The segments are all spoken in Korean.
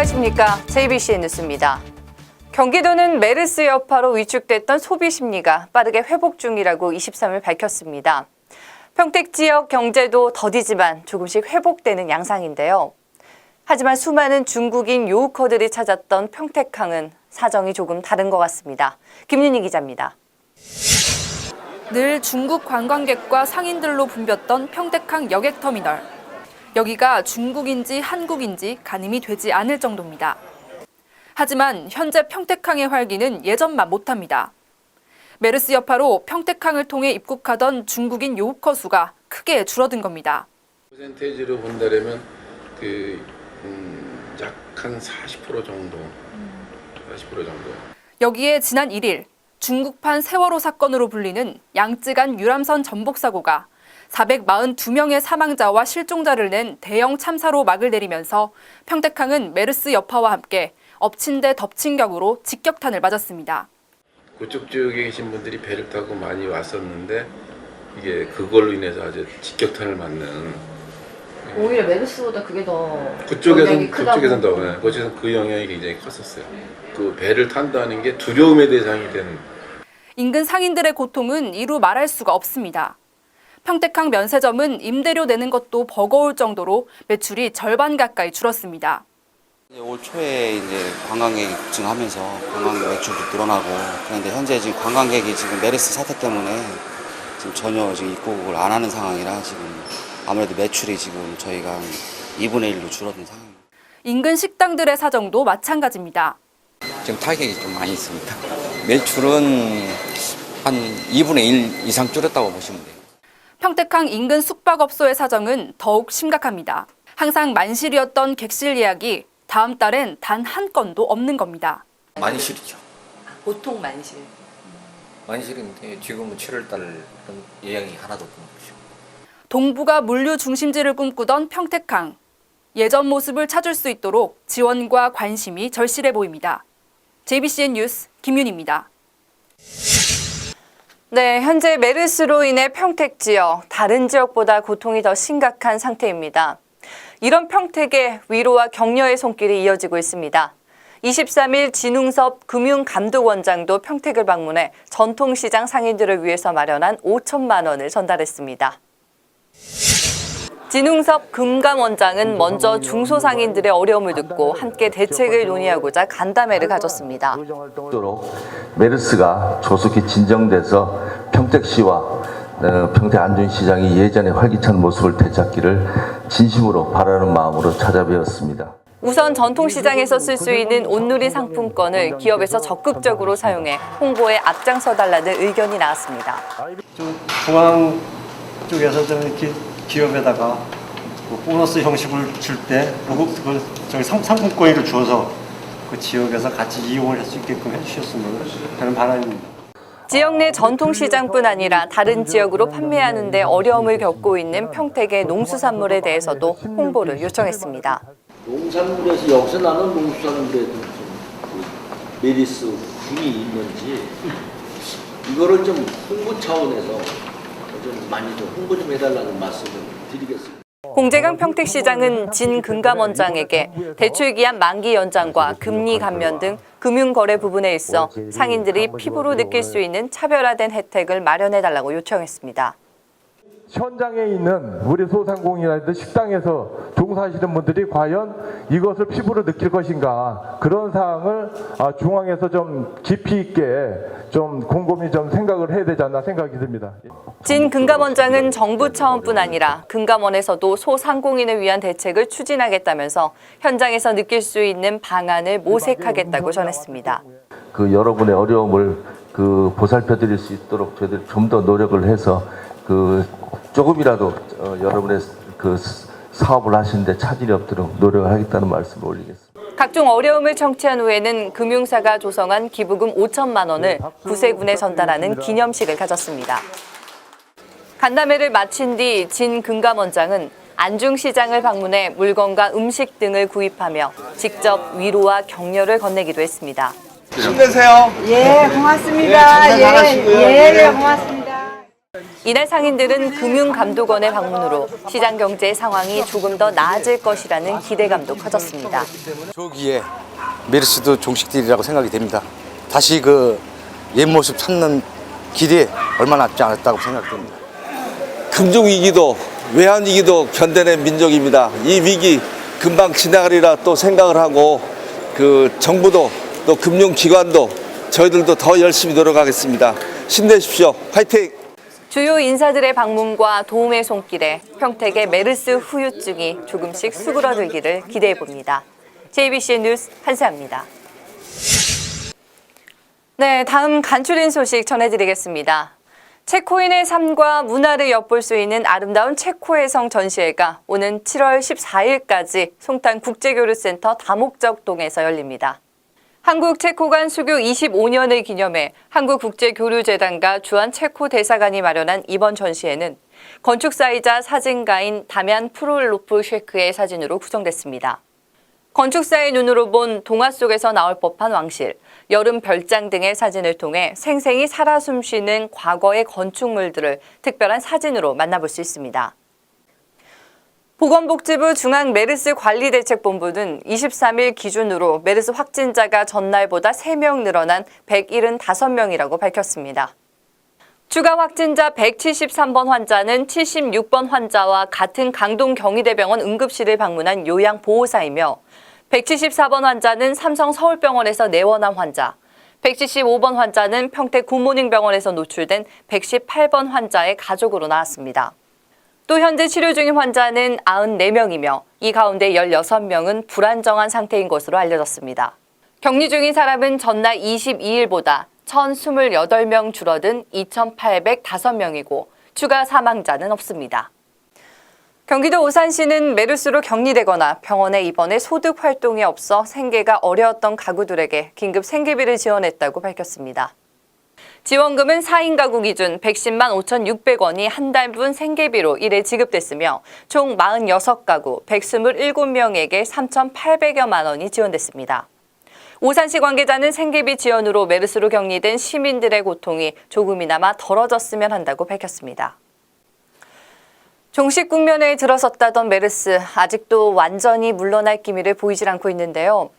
안녕하십니까. JBCN 뉴스입니다. 경기도는 메르스 여파로 위축됐던 소비 심리가 빠르게 회복 중이라고 23일 밝혔습니다. 평택 지역 경제도 더디지만 조금씩 회복되는 양상인데요. 하지만 수많은 중국인 요우커들이 찾았던 평택항은 사정이 조금 다른 것 같습니다. 김윤희 기자입니다. 늘 중국 관광객과 상인들로 붐볐던 평택항 여객터미널. 여기가 중국인지 한국인지 가늠이 되지 않을 정도입니다. 하지만 현재 평택항의 활기는 예전만 못합니다. 메르스 여파로 평택항을 통해 입국하던 중국인 요우커 수가 크게 줄어든 겁니다. 퍼센테이지로 본다면 약 한 40% 정도. 여기에 지난 1일 중국판 세월호 사건으로 불리는 양쯔간 유람선 전복 사고가 442명의 사망자와 실종자를 낸 대형 참사로 막을 내리면서 평택항은 메르스 여파와 함께 엎친 데 덮친 격으로 직격탄을 맞았습니다. 그쪽 지역에 계신 분들이 배를 타고 많이 왔었는데 이게 그걸로 인해서 아주 직격탄을 맞는. 오히려 메르스보다 그게 더 그쪽에서는 그쪽에서는 그 영향이 굉장히 컸었어요. 그 배를 탄다는 게 두려움의 대상이 되는. 인근 상인들의 고통은 이루 말할 수가 없습니다. 평택항 면세점은 임대료 내는 것도 버거울 정도로 매출이 절반 가까이 줄었습니다. 올 초에 이제 관광객이 증하면서 관광객 매출도 늘어나고, 그런데 현재 지금 관광객이 지금 메르스 사태 때문에 지금 전혀 지금 입국을 안 하는 상황이라 지금 아무래도 매출이 지금 저희가 한 2분의 1로 줄어든 상황입니다. 인근 식당들의 사정도 마찬가지입니다. 지금 타격이 좀 많이 있습니다. 매출은 한 2분의 1 이상 줄었다고 보시면 돼요. 평택항 인근 숙박업소의 사정은 더욱 심각합니다. 항상 만실이었던 객실 예약이 다음 달엔 단 한 건도 없는 겁니다. 만실이죠. 보통 만실. 만실인데 지금은 7월달 예약이 하나도 없는 거죠. 동부가 물류 중심지를 꿈꾸던 평택항. 예전 모습을 찾을 수 있도록 지원과 관심이 절실해 보입니다. JBCN 뉴스 김윤희입니다. 네, 현재 메르스로 인해 평택 지역, 다른 지역보다 고통이 더 심각한 상태입니다. 이런 평택에 위로와 격려의 손길이 이어지고 있습니다. 23일 진웅섭 금융감독원장도 평택을 방문해 전통시장 상인들을 위해서 마련한 5천만 원을 전달했습니다. 진웅섭 금감원장은 먼저 중소상인들의 어려움을 듣고 함께 대책을 논의하고자 간담회를 가졌습니다. 메르스가 조속히 진정돼서 평택시와 평택 안전시장이 예전의 활기찬 모습을 되찾기를 진심으로 바라는 마음으로 찾아뵈었습니다. 우선 전통시장에서 쓸 수 있는 온누리 상품권을 기업에서 적극적으로 사용해 홍보에 앞장서 달라는 의견이 나왔습니다. 중앙 쪽에서 이렇게 기업에다가 보너스 형식을 줄 때 상품권을 주어서 그 지역에서 같이 이용을 할 수 있게끔 해주셨으면 하는 바람입니다. 지역 내 전통시장뿐 아니라 다른 지역으로 판매하는 데 어려움을 겪고 있는 평택의 농수산물에 대해서도 홍보를 요청했습니다. 농산물에서 여기서 나는 농수산물에도 메르스 군이 있는지 이거를 좀 홍보 차원에서 좀 많이 좀 홍보 좀 해달라는 말씀을 드리겠습니다. 공재강 평택시장은 진 금감원장에게 대출기한 만기 연장과 금리 감면 등 금융거래 부분에 있어 상인들이 피부로 느낄 수 있는 차별화된 혜택을 마련해달라고 요청했습니다. 현장에 있는 우리 소상공인이라든지 식당에서 종사하시는 분들이 과연 이것을 피부로 느낄 것인가, 그런 사항을 중앙에서 좀 깊이 있게 좀 곰곰이 좀 생각을 해야 되지 않나 생각이 듭니다. 진 금감원장은 정부 차원뿐 아니라 금감원에서도 소상공인을 위한 대책을 추진하겠다면서 현장에서 느낄 수 있는 방안을 모색하겠다고 전했습니다. 그 여러분의 어려움을 보살펴드릴 수 있도록 저희들이 좀 더 노력을 해서 조금이라도 여러분의 사업을 하시는데 차질이 없도록 노력을 하겠다는 말씀을 올리겠습니다. 각종 어려움을 청취한 후에는 금융사가 조성한 기부금 5천만 원을 구세군에 전달하는 기념식을 가졌습니다. 간담회를 마친 뒤 진 금감원장은 안중시장을 방문해 물건과 음식 등을 구입하며 직접 위로와 격려를 건네기도 했습니다. 힘내세요. 예, 고맙습니다. 예, 고맙습니다. 이날 상인들은 금융감독원의 방문으로 시장 경제 상황이 조금 더 나아질 것이라는 기대감도 커졌습니다. 조기에 메르스도 종식되리라고 생각이 됩니다. 다시 옛 모습 찾는 길이 얼마 남지 않았다고 생각됩니다. 금융위기도 외환위기도 견뎌낸 민족입니다. 이 위기 금방 지나가리라 또 생각을 하고 정부도 또 금융기관도 저희들도 더 열심히 노력하겠습니다. 힘내십시오. 화이팅! 주요 인사들의 방문과 도움의 손길에 평택의 메르스 후유증이 조금씩 수그러들기를 기대해봅니다. JBC 뉴스 한세아입니다. 네, 다음 간추린 소식 전해드리겠습니다. 체코인의 삶과 문화를 엿볼 수 있는 아름다운 체코의 성 전시회가 오는 7월 14일까지 송탄국제교류센터 다목적동에서 열립니다. 한국 체코 간 수교 25년을 기념해 한국국제교류재단과 주한 체코 대사관이 마련한 이번 전시회는 건축사이자 사진가인 다미안 프롤로프 쉐크의 사진으로 구성됐습니다. 건축사의 눈으로 본 동화 속에서 나올 법한 왕실, 여름 별장 등의 사진을 통해 생생히 살아 숨쉬는 과거의 건축물들을 특별한 사진으로 만나볼 수 있습니다. 보건복지부 중앙메르스관리대책본부는 23일 기준으로 메르스 확진자가 전날보다 3명 늘어난 175명이라고 밝혔습니다. 추가 확진자 173번 환자는 76번 환자와 같은 강동 경희대병원 응급실을 방문한 요양보호사이며 174번 환자는 삼성 서울병원에서 내원한 환자, 175번 환자는 평택 굿모닝병원에서 노출된 118번 환자의 가족으로 나왔습니다. 또 현재 치료 중인 환자는 94명이며 이 가운데 16명은 불안정한 상태인 것으로 알려졌습니다. 격리 중인 사람은 전날 22일보다 1,028명 줄어든 2,805명이고 추가 사망자는 없습니다. 경기도 오산시는 메르스로 격리되거나 병원에 입원해 소득 활동이 없어 생계가 어려웠던 가구들에게 긴급 생계비를 지원했다고 밝혔습니다. 지원금은 4인 가구 기준 110만 5,600원이 한 달분 생계비로 일회 지급됐으며 총 46가구 127명에게 3,800여만 원이 지원됐습니다. 오산시 관계자는 생계비 지원으로 메르스로 격리된 시민들의 고통이 조금이나마 덜어졌으면 한다고 밝혔습니다. 종식 국면에 들어섰다던 메르스, 아직도 완전히 물러날 기미를 보이질 않고 있는데요.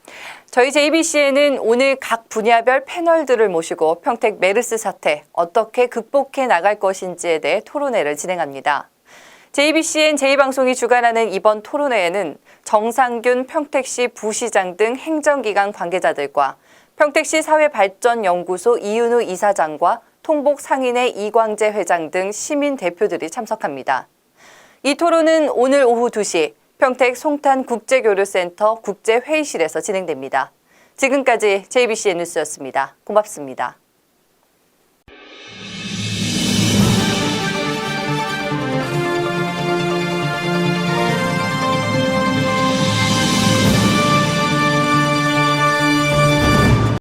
저희 JBC에는 오늘 각 분야별 패널들을 모시고 평택 메르스 사태 어떻게 극복해 나갈 것인지에 대해 토론회를 진행합니다. JBCN 제2방송이 주관하는 이번 토론회에는 정상균 평택시 부시장 등 행정기관 관계자들과 평택시 사회발전연구소 이윤우 이사장과 통복상인회 이광재 회장 등 시민 대표들이 참석합니다. 이 토론은 오늘 오후 2시 평택 송탄국제교류센터 국제회의실에서 진행됩니다. 지금까지 JBCN 뉴스였습니다. 고맙습니다.